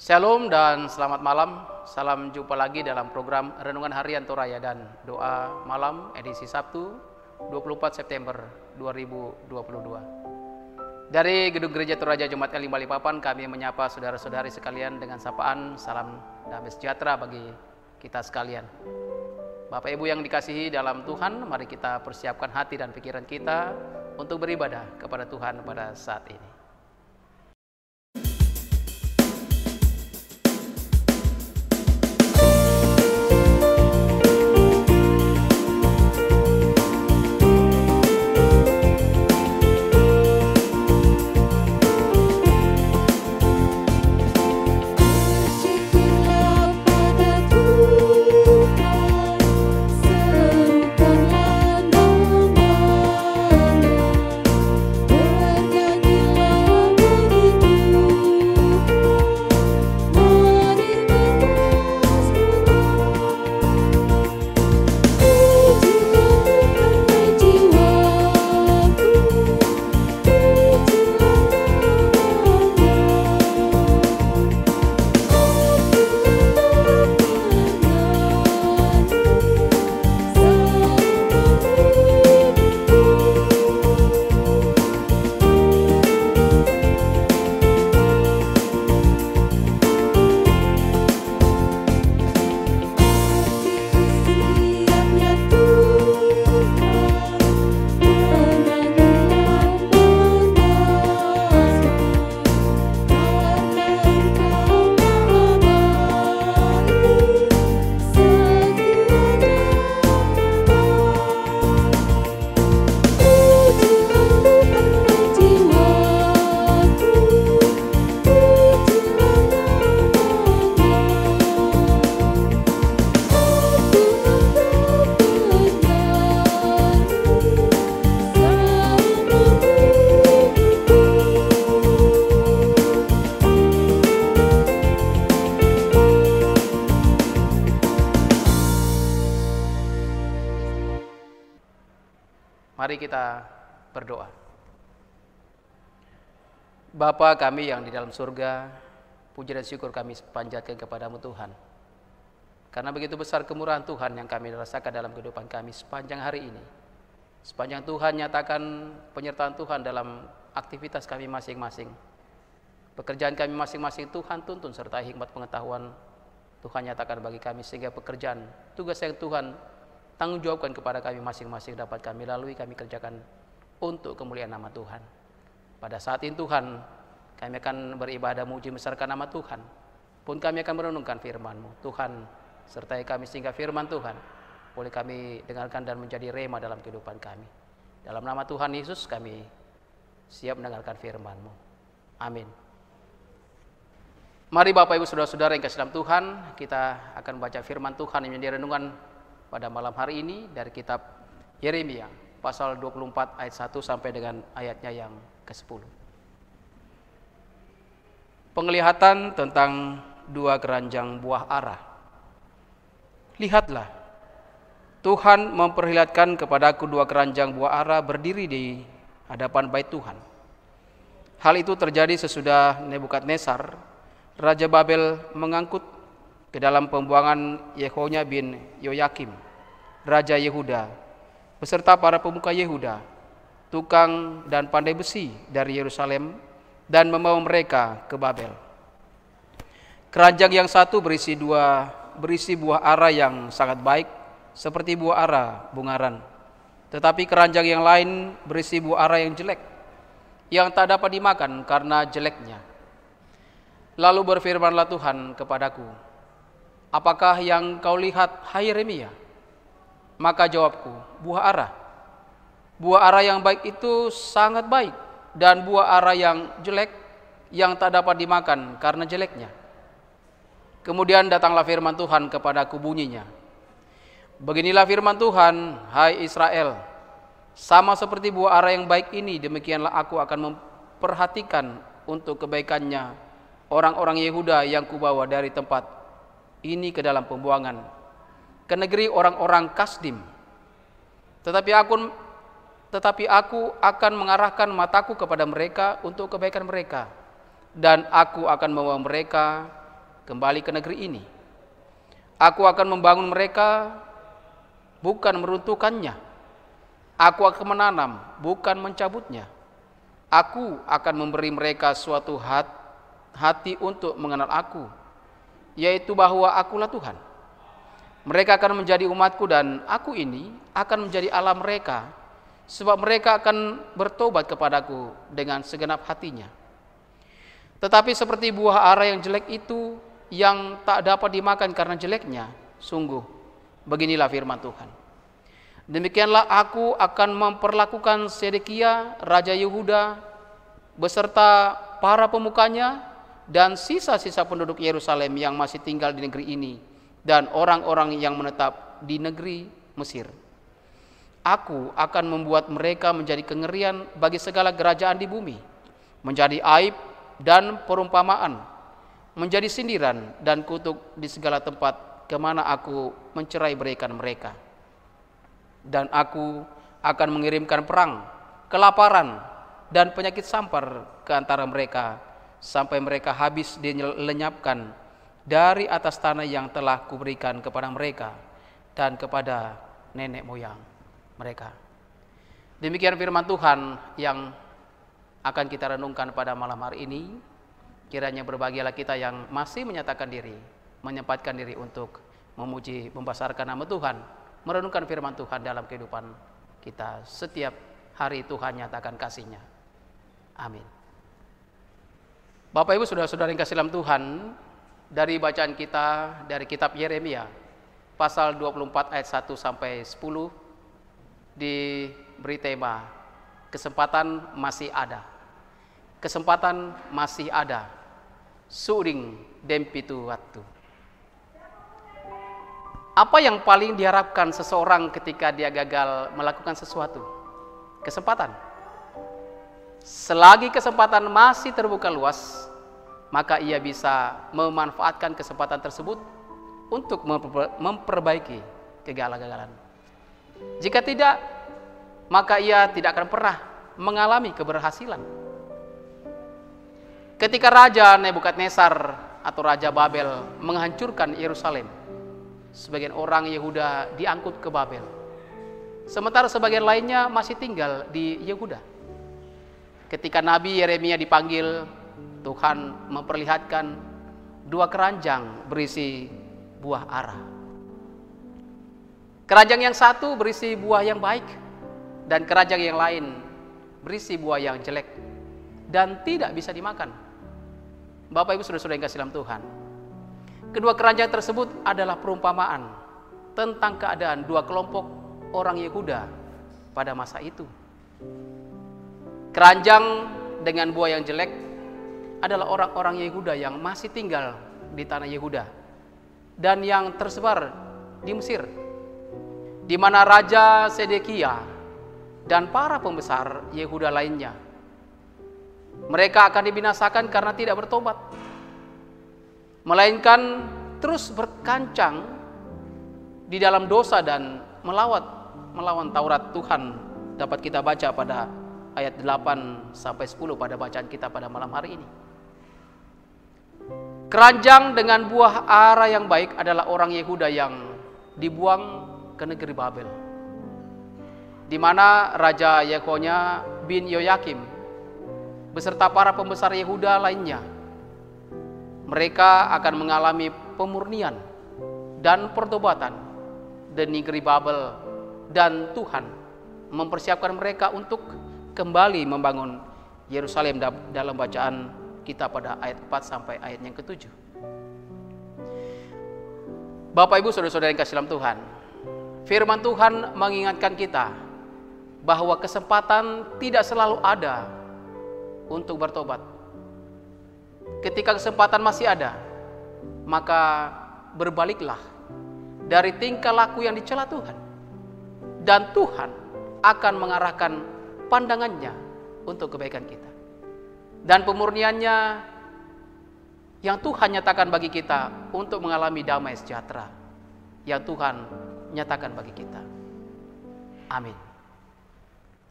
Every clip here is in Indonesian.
Shalom dan selamat malam. Salam jumpa lagi dalam program Renungan Harian Toraya dan Doa Malam edisi Sabtu 24 September 2022. Dari Gedung Gereja Toraja Jemaat Elim Balikpapan, kami menyapa saudara-saudari sekalian dengan sapaan salam damai sejahtera bagi kita sekalian. Bapak Ibu yang dikasihi dalam Tuhan, mari kita persiapkan hati dan pikiran kita untuk beribadah kepada Tuhan pada saat ini. Mari kita berdoa. Bapa kami yang di dalam surga, puji dan syukur kami panjatkan kepadamu Tuhan. Karena begitu besar kemurahan Tuhan yang kami rasakan dalam kehidupan kami sepanjang hari ini. Sepanjang Tuhan nyatakan penyertaan Tuhan dalam aktivitas kami masing-masing. Pekerjaan kami masing-masing Tuhan tuntun serta hikmat pengetahuan Tuhan nyatakan bagi kami, sehingga pekerjaan, tugas yang Tuhan tanggung jawabkan kepada kami masing-masing dapat kami lalui, kami kerjakan untuk kemuliaan nama Tuhan. Pada saat ini Tuhan, kami akan beribadah muji besarkan nama Tuhan. Pun kami akan merenungkan firman-Mu. Tuhan, sertai kami sehingga firman Tuhan boleh kami dengarkan dan menjadi rema dalam kehidupan kami. Dalam nama Tuhan Yesus kami siap mendengarkan firman-Mu. Amin. Mari Bapak Ibu Saudara-saudara yang kasih dalam Tuhan, kita akan baca firman Tuhan yang menjadi renungan pada malam hari ini dari kitab Yeremia pasal 24 ayat 1 sampai dengan ayatnya yang ke-10. Penglihatan tentang dua keranjang buah ara. Lihatlah, Tuhan memperlihatkan kepadaku dua keranjang buah ara berdiri di hadapan bait Tuhan. Hal itu terjadi sesudah Nebukadnezar, Raja Babel, mengangkut ke dalam pembuangan Yehonya bin Yoyakim, Raja Yehuda, beserta para pemuka Yehuda, tukang dan pandai besi dari Yerusalem, dan membawa mereka ke Babel. Keranjang yang satu berisi buah ara yang sangat baik, seperti buah ara bungaran. Tetapi keranjang yang lain berisi buah ara yang jelek, yang tak dapat dimakan karena jeleknya. Lalu berfirmanlah Tuhan kepadaku, apakah yang kau lihat, hai Yeremia? Maka jawabku, buah ara. Buah ara yang baik itu sangat baik, dan buah ara yang jelek yang tak dapat dimakan karena jeleknya. Kemudian datanglah firman Tuhan kepadaku bunyinya, beginilah firman Tuhan, hai Israel, sama seperti buah ara yang baik ini, demikianlah aku akan memperhatikan untuk kebaikannya orang-orang Yehuda yang kubawa dari tempat ini ke dalam pembuangan, ke negeri orang-orang Kasdim. Tetapi aku akan mengarahkan mataku kepada mereka untuk kebaikan mereka, dan aku akan membawa mereka kembali ke negeri ini. Aku akan membangun mereka, bukan meruntuhkannya. Aku akan menanam, bukan mencabutnya. Aku akan memberi mereka suatu hati untuk mengenal aku, yaitu bahwa akulah Tuhan. Mereka akan menjadi umatku dan aku ini akan menjadi Allah mereka, sebab mereka akan bertobat kepadaku dengan segenap hatinya. Tetapi seperti buah ara yang jelek itu, yang tak dapat dimakan karena jeleknya, sungguh beginilah firman Tuhan. Demikianlah aku akan memperlakukan Sedekia, Raja Yehuda, beserta para pemukanya, dan sisa-sisa penduduk Yerusalem yang masih tinggal di negeri ini, dan orang-orang yang menetap di negeri Mesir. Aku akan membuat mereka menjadi kengerian bagi segala kerajaan di bumi, menjadi aib dan perumpamaan, menjadi sindiran dan kutuk di segala tempat kemana aku mencerai beraikan mereka. Dan aku akan mengirimkan perang, kelaparan, dan penyakit sampar ke antara mereka, sampai mereka habis dilenyapkan dari atas tanah yang telah kuberikan kepada mereka dan kepada nenek moyang mereka. Demikian firman Tuhan yang akan kita renungkan pada malam hari ini. Kiranya berbahagialah kita yang masih menyatakan diri, menyempatkan diri untuk memuji, membesarkan nama Tuhan, merenungkan firman Tuhan dalam kehidupan kita. Setiap hari Tuhan nyatakan kasih-Nya. Amin. Bapak Ibu saudara-saudara yang kasih dalam Tuhan, dari bacaan kita dari kitab Yeremia pasal 24 ayat 1 sampai 10 diberi tema kesempatan masih ada. Kesempatan masih ada. Suring dempitu waktu. Apa yang paling diharapkan seseorang ketika dia gagal melakukan sesuatu? Kesempatan. Selagi kesempatan masih terbuka luas, maka ia bisa memanfaatkan kesempatan tersebut untuk memperbaiki kegagalan. Jika tidak, maka ia tidak akan pernah mengalami keberhasilan. Ketika Raja Nebukadnezar atau Raja Babel menghancurkan Yerusalem, sebagian orang Yehuda diangkut ke Babel, sementara sebagian lainnya masih tinggal di Yehuda. Ketika Nabi Yeremia dipanggil, Tuhan memperlihatkan dua keranjang berisi buah ara. Keranjang yang satu berisi buah yang baik, dan keranjang yang lain berisi buah yang jelek dan tidak bisa dimakan. Bapak Ibu saudara-saudara yang kasih dalam Tuhan, kedua keranjang tersebut adalah perumpamaan tentang keadaan dua kelompok orang Yehuda pada masa itu. Keranjang dengan buah yang jelek adalah orang-orang Yehuda yang masih tinggal di tanah Yehuda dan yang tersebar di Mesir, di mana Raja Sedekia dan para pembesar Yehuda lainnya, mereka akan dibinasakan karena tidak bertobat, melainkan terus berkancang di dalam dosa dan melawan Taurat Tuhan. Dapat kita baca pada ayat 8 sampai 10 pada bacaan kita pada malam hari ini. Keranjang dengan buah ara yang baik adalah orang Yehuda yang dibuang ke negeri Babel, di mana Raja Yekonya bin Yoyakim beserta para pembesar Yehuda lainnya, mereka akan mengalami pemurnian dan pertobatan di negeri Babel, dan Tuhan mempersiapkan mereka untuk kembali membangun Yerusalem dalam bacaan kita pada ayat 4 sampai ayat yang ke-7. Bapak Ibu saudara-saudara yang kasih dalam Tuhan, firman Tuhan mengingatkan kita bahwa kesempatan tidak selalu ada untuk bertobat. Ketika kesempatan masih ada, maka berbaliklah dari tingkah laku yang dicela Tuhan, dan Tuhan akan mengarahkan pandangannya untuk kebaikan kita dan pemurniannya yang Tuhan nyatakan bagi kita untuk mengalami damai sejahtera yang Tuhan nyatakan bagi kita. Amin.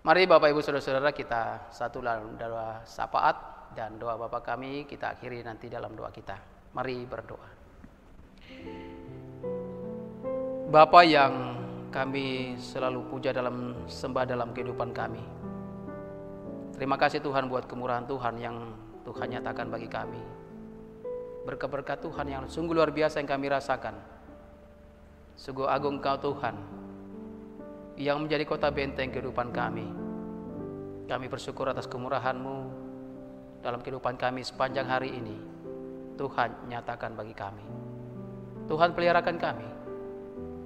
Mari Bapak Ibu saudara-saudara, kita satu dalam doa syafaat dan doa Bapa kami kita akhiri nanti dalam doa kita. Mari berdoa. Bapa yang kami selalu puja dalam sembah dalam kehidupan kami, terima kasih Tuhan buat kemurahan Tuhan yang Tuhan nyatakan bagi kami. Berkat-berkat Tuhan yang sungguh luar biasa yang kami rasakan. Sungguh agung Engkau Tuhan yang menjadi kota benteng kehidupan kami. Kami bersyukur atas kemurahan-Mu dalam kehidupan kami sepanjang hari ini. Tuhan nyatakan bagi kami. Tuhan peliharakan kami.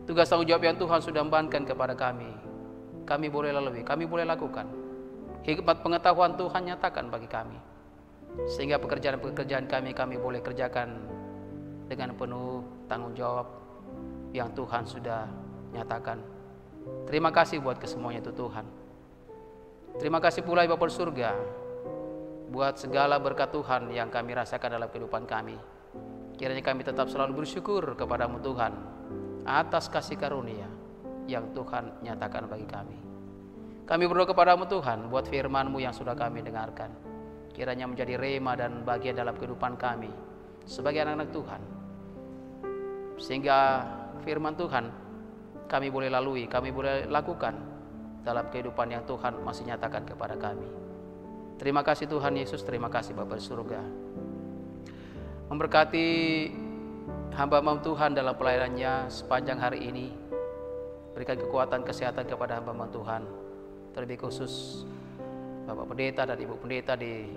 Tugas tanggung jawab yang Tuhan sudah bebankan kepada kami, kami boleh lalui, kami boleh lakukan. Hikmat pengetahuan Tuhan nyatakan bagi kami, sehingga pekerjaan-pekerjaan kami boleh kerjakan dengan penuh tanggung jawab yang Tuhan sudah nyatakan. Terima kasih buat kesemuanya itu Tuhan. Terima kasih pula Bapa surga buat segala berkat Tuhan yang kami rasakan dalam kehidupan kami. Kiranya kami tetap selalu bersyukur kepada-Mu Tuhan atas kasih karunia yang Tuhan nyatakan bagi kami. Kami berdoa kepada-Mu Tuhan buat firman-Mu yang sudah kami dengarkan. Kiranya menjadi rema dan bagian dalam kehidupan kami sebagai anak-anak Tuhan. Sehingga firman Tuhan kami boleh lalui, kami boleh lakukan dalam kehidupan yang Tuhan masih nyatakan kepada kami. Terima kasih Tuhan Yesus, terima kasih Bapa di surga. Memberkati hamba-Mu Tuhan dalam pelayanannya sepanjang hari ini. Berikan kekuatan kesehatan kepada hamba-Mu Tuhan. Terlebih khusus Bapak Pendeta dan Ibu Pendeta di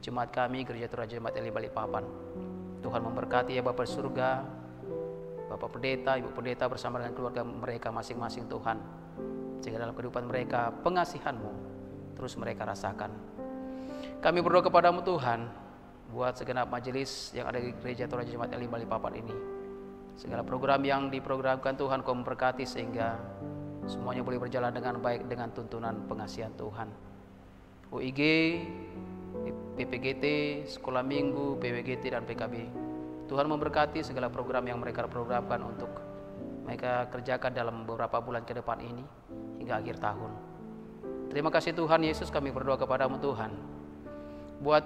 jemaat kami, Gereja Tuhan Jemaat Elim Balikpapan. Tuhan memberkati ya Bapa di surga, Bapak Pendeta, Ibu Pendeta bersama dengan keluarga mereka masing-masing Tuhan. Sehingga dalam kehidupan mereka pengasihan-Mu terus mereka rasakan. Kami berdoa kepada-Mu Tuhan buat segenap majelis yang ada di Gereja Tuhan Jemaat Elim Balikpapan ini. Segala program yang diprogramkan Tuhan Kau memberkati sehingga semuanya boleh berjalan dengan baik dengan tuntunan pengasihan Tuhan. UIG, PPGT, Sekolah Minggu, PWGT dan PKB. Tuhan memberkati segala program yang mereka programkan untuk mereka kerjakan dalam beberapa bulan ke depan ini hingga akhir tahun. Terima kasih Tuhan Yesus, kami berdoa kepada-Mu Tuhan buat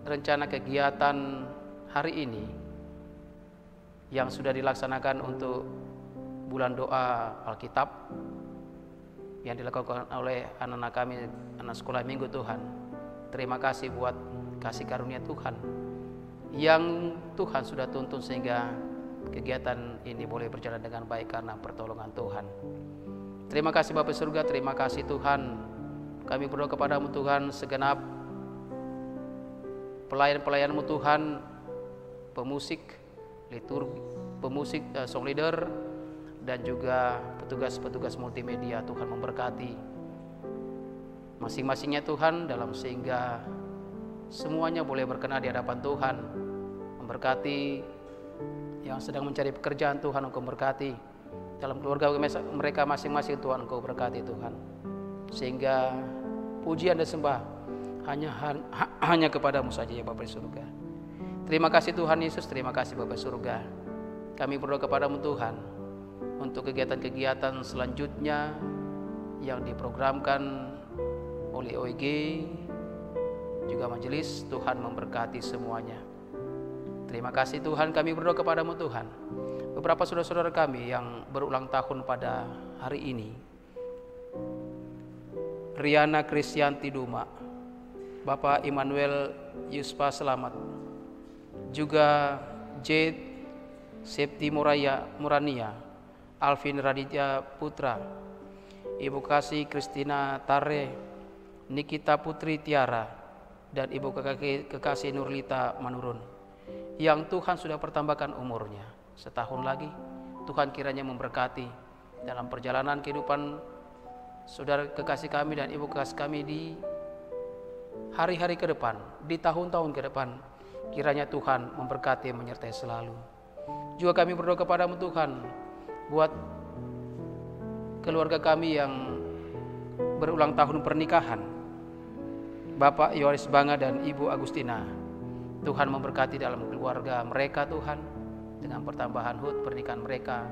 rencana kegiatan hari ini yang sudah dilaksanakan untuk bulan doa Alkitab yang dilakukan oleh anak-anak kami, anak sekolah minggu Tuhan. Terima kasih buat kasih karunia Tuhan yang Tuhan sudah tuntun sehingga kegiatan ini boleh berjalan dengan baik karena pertolongan Tuhan. Terima kasih Bapa surga, terima kasih Tuhan. Kami berdoa kepada-Mu Tuhan segenap pelayan-pelayan-Mu Tuhan, pemusik, liturgi, pemusik, song leader, dan juga petugas-petugas multimedia. Tuhan memberkati masing-masingnya Tuhan dalam sehingga semuanya boleh berkenan di hadapan Tuhan. Memberkati yang sedang mencari pekerjaan Tuhan, Engkau berkati. Dalam keluarga mereka masing-masing Tuhan, Engkau berkati Tuhan. Sehingga pujian dan sembah hanya kepada-Mu saja ya Bapa di surga. Terima kasih Tuhan Yesus, terima kasih Bapa surga. Kami berdoa kepada-Mu Tuhan untuk kegiatan-kegiatan selanjutnya yang diprogramkan oleh OIG juga majelis. Tuhan memberkati semuanya. Terima kasih Tuhan, kami berdoa kepada-Mu Tuhan. Beberapa saudara-saudara kami yang berulang tahun pada hari ini, Riana Krisyanti Duma, Bapak Immanuel Yuspa Selamat, juga Jade Septi Murania, Alvin Raditya Putra, Ibu Kasih Kristina Tare, Nikita Putri Tiara, dan Ibu Kekasih Nurlita Manurun yang Tuhan sudah pertambahkan umurnya setahun lagi. Tuhan kiranya memberkati dalam perjalanan kehidupan saudara kekasih kami dan ibu kekasih kami di hari-hari ke depan, di tahun-tahun ke depan. Kiranya Tuhan memberkati, menyertai selalu. Juga kami berdoa kepada-Mu Tuhan buat keluarga kami yang berulang tahun pernikahan, Bapak Yohanes Banga dan Ibu Agustina. Tuhan memberkati dalam keluarga mereka Tuhan, dengan pertambahan hut pernikahan mereka.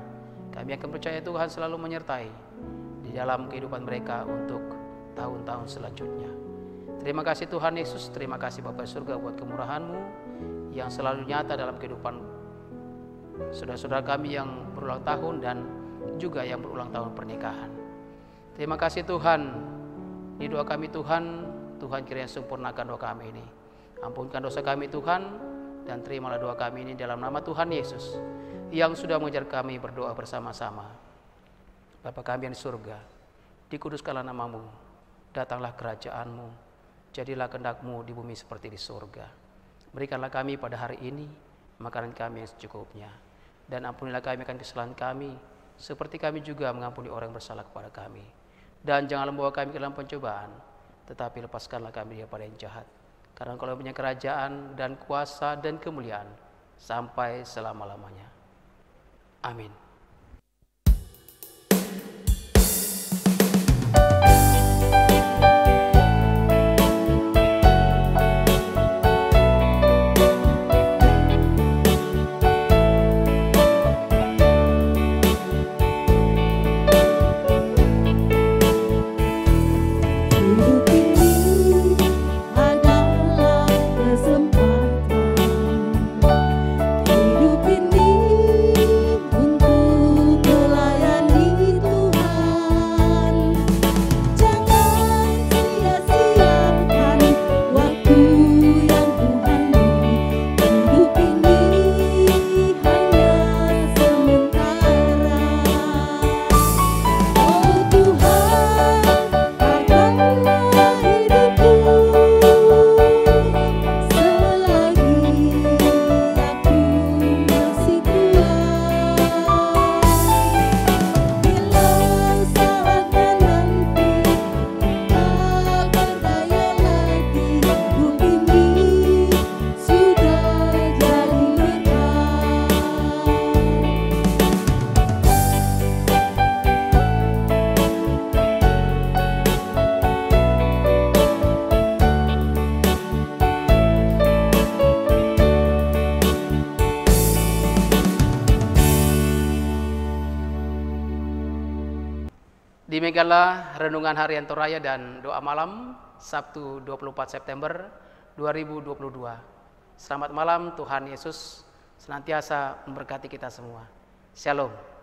Kami akan percaya Tuhan selalu menyertai di dalam kehidupan mereka untuk tahun-tahun selanjutnya. Terima kasih Tuhan Yesus, terima kasih Bapa surga buat kemurahan-Mu yang selalu nyata dalam kehidupan saudara-saudara kami yang berulang tahun dan juga yang berulang tahun pernikahan. Terima kasih Tuhan, di doa kami Tuhan kiranya sempurnakan doa kami ini. Ampunkan dosa kami Tuhan, dan terimalah doa kami ini dalam nama Tuhan Yesus yang sudah mengajar kami berdoa bersama-sama. Bapa kami yang di surga, dikuduskanlah namamu, datanglah kerajaan-Mu, jadilah kehendak-Mu di bumi seperti di surga. Berikanlah kami pada hari ini makanan kami yang secukupnya, dan ampunilah kami akan kesalahan kami, seperti kami juga mengampuni orang yang bersalah kepada kami. Dan janganlah membawa kami ke dalam pencobaan, tetapi lepaskanlah kami daripada yang jahat. Karena Engkau punya kerajaan dan kuasa dan kemuliaan sampai selama-lamanya. Amin. Demikianlah renungan harian Toraya dan doa malam Sabtu 24 September 2022. Selamat malam, Tuhan Yesus senantiasa memberkati kita semua. Shalom.